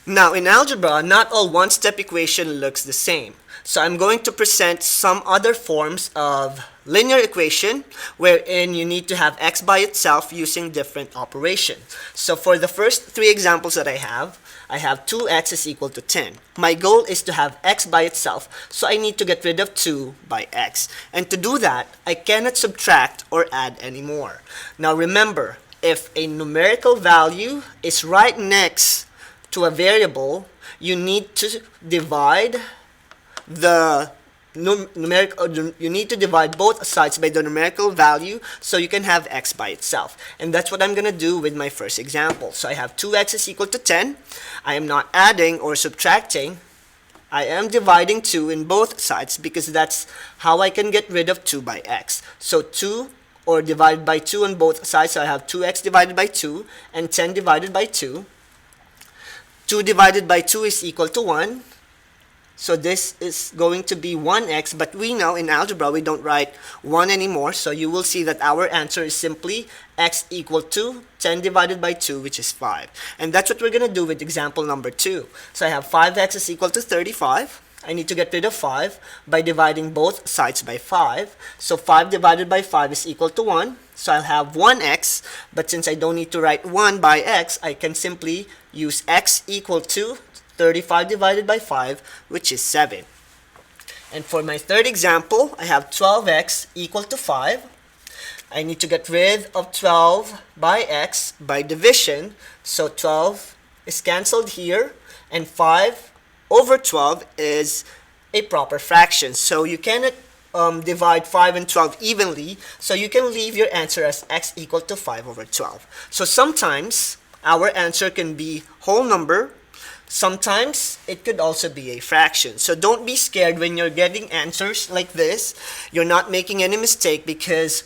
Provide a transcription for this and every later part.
Now in algebra, not all one-step equation looks the same. So I'm going to present some other forms of linear equation wherein you need to have x by itself using different operations. So for the first three examples that I have 2x is equal to 10. My goal is to have x by itself, so I need to get rid of 2 by x. And to do that, I cannot subtract or add anymore. Now remember, if a numerical value is right next to a variable, you need to divide the you need to divide both sides by the numerical value so you can have x by itself. And that's what I'm going to do with my first example. So I have 2x is equal to 10. I am not adding or subtracting. I am dividing 2 in both sides because that's how I can get rid of 2 by x. So 2 or divided by 2 on both sides. So I have 2x divided by 2 and 10 divided by 2. 2 divided by 2 is equal to 1. So this is going to be 1x, but we know in algebra we don't write 1 anymore. So you will see that our answer is simply x equal to 10 divided by 2, which is 5. And that's what we're going to do with example number 2. So I have 5x is equal to 35. I need to get rid of 5 by dividing both sides by 5. So 5 divided by 5 is equal to 1. So I'll have 1x, but since I don't need to write 1 by x, I can simply use x equal to 35 divided by 5, which is 7. And for my third example, I have 12x equal to 5. I need to get rid of 12 by x by division. So 12 is cancelled here, and 5 over 12 is a proper fraction. So you cannot divide 5 and 12 evenly, so you can leave your answer as x equal to 5 over 12. So sometimes our answer can be whole number. Sometimes it could also be a fraction. So don't be scared when you're getting answers like this. You're not making any mistake because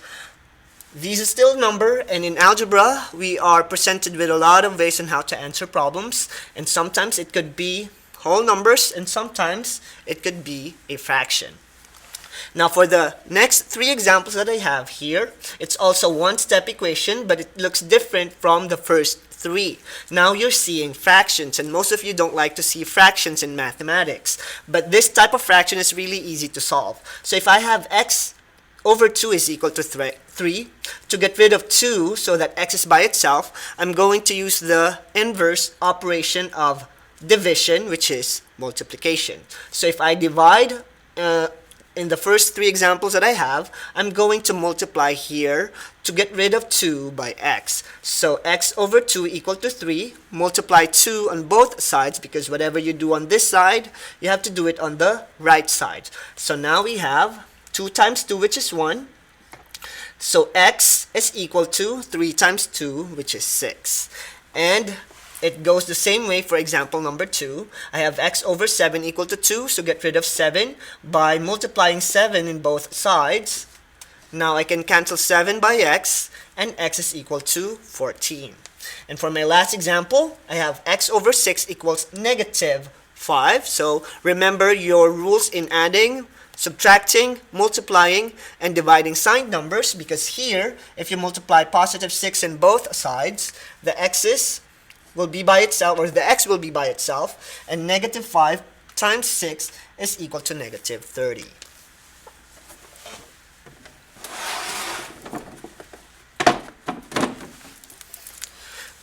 these are still number, and in algebra we are presented with a lot of ways on how to answer problems, and sometimes it could be whole numbers and sometimes it could be a fraction. Now for the next three examples that I have here, it's also one-step equation, but it looks different from the first three. Now you're seeing fractions, and most of you don't like to see fractions in mathematics, but this type of fraction is really easy to solve. So if I have x over 2 is equal to 3, to get rid of 2 so that x is by itself, I'm going to use the inverse operation of division, which is multiplication. So if I divide in the first three examples that I have, I'm going to multiply here to get rid of 2 by x. So x over 2 equal to 3. Multiply 2 on both sides because whatever you do on this side, you have to do it on the right side. So now we have 2 times 2, which is 1. So x is equal to 3 times 2, which is 6. And it goes the same way for example number 2. I have x over 7 equal to 2, so get rid of 7 by multiplying 7 in both sides. Now I can cancel 7 by x, and x is equal to 14. And for my last example, I have x over 6 equals negative 5. So remember your rules in adding, subtracting, multiplying, and dividing signed numbers, because here, if you multiply positive 6 in both sides, the x's will be by itself, or the x will be by itself, and negative 5 times 6 is equal to negative 30.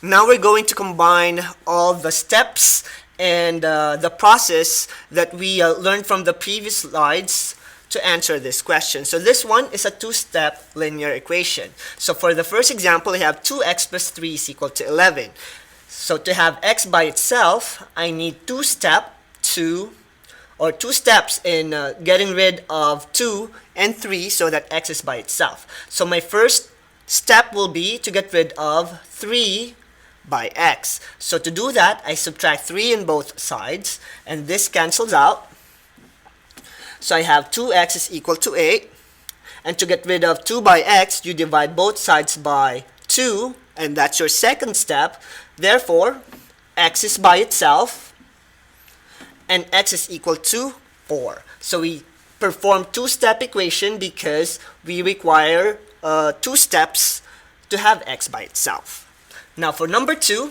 Now we're going to combine all the steps and the process that we learned from the previous slides to answer this question. So this one is a two-step linear equation. So for the first example, I have 2x plus 3 is equal to 11. So to have x by itself, I need two steps in getting rid of 2 and 3 so that x is by itself. So my first step will be to get rid of 3 by x. So to do that, I subtract 3 in both sides, and this cancels out. So I have 2x is equal to 8. And to get rid of 2 by x, you divide both sides by 2, and that's your second step. Therefore, x is by itself, and x is equal to 4. So we perform two-step equation because we require 2 steps to have x by itself. Now for number 2,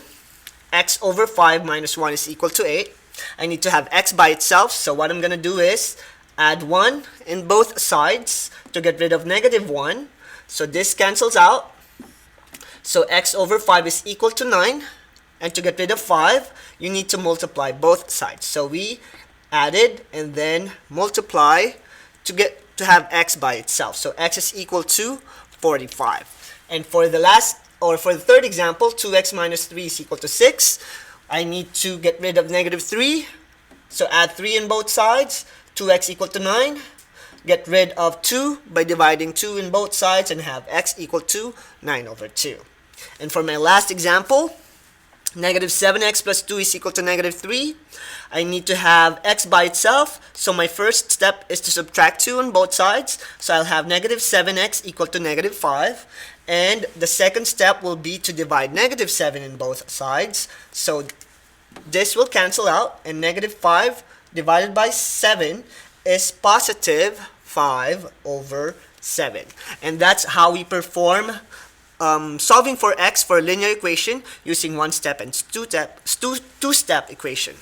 x over 5 minus 1 is equal to 8. I need to have x by itself, so what I'm going to do is add 1 in both sides to get rid of negative 1. So this cancels out. So x over 5 is equal to 9. And to get rid of 5, you need to multiply both sides. So we added and then multiply to have x by itself. So x is equal to 45. And for the third example, 2x minus 3 is equal to 6. I need to get rid of negative 3. So add 3 in both sides. 2x equal to 9. Get rid of 2 by dividing 2 in both sides and have x equal to 9 over 2. And for my last example, negative 7x plus 2 is equal to negative 3. I need to have x by itself, so my first step is to subtract 2 on both sides. So I'll have negative 7x equal to negative 5. And the second step will be to divide negative 7 in both sides. So this will cancel out, and negative 5 divided by 7 is positive 5 over 7. And that's how we perform solving for x for a linear equation using one-step and two-step equation.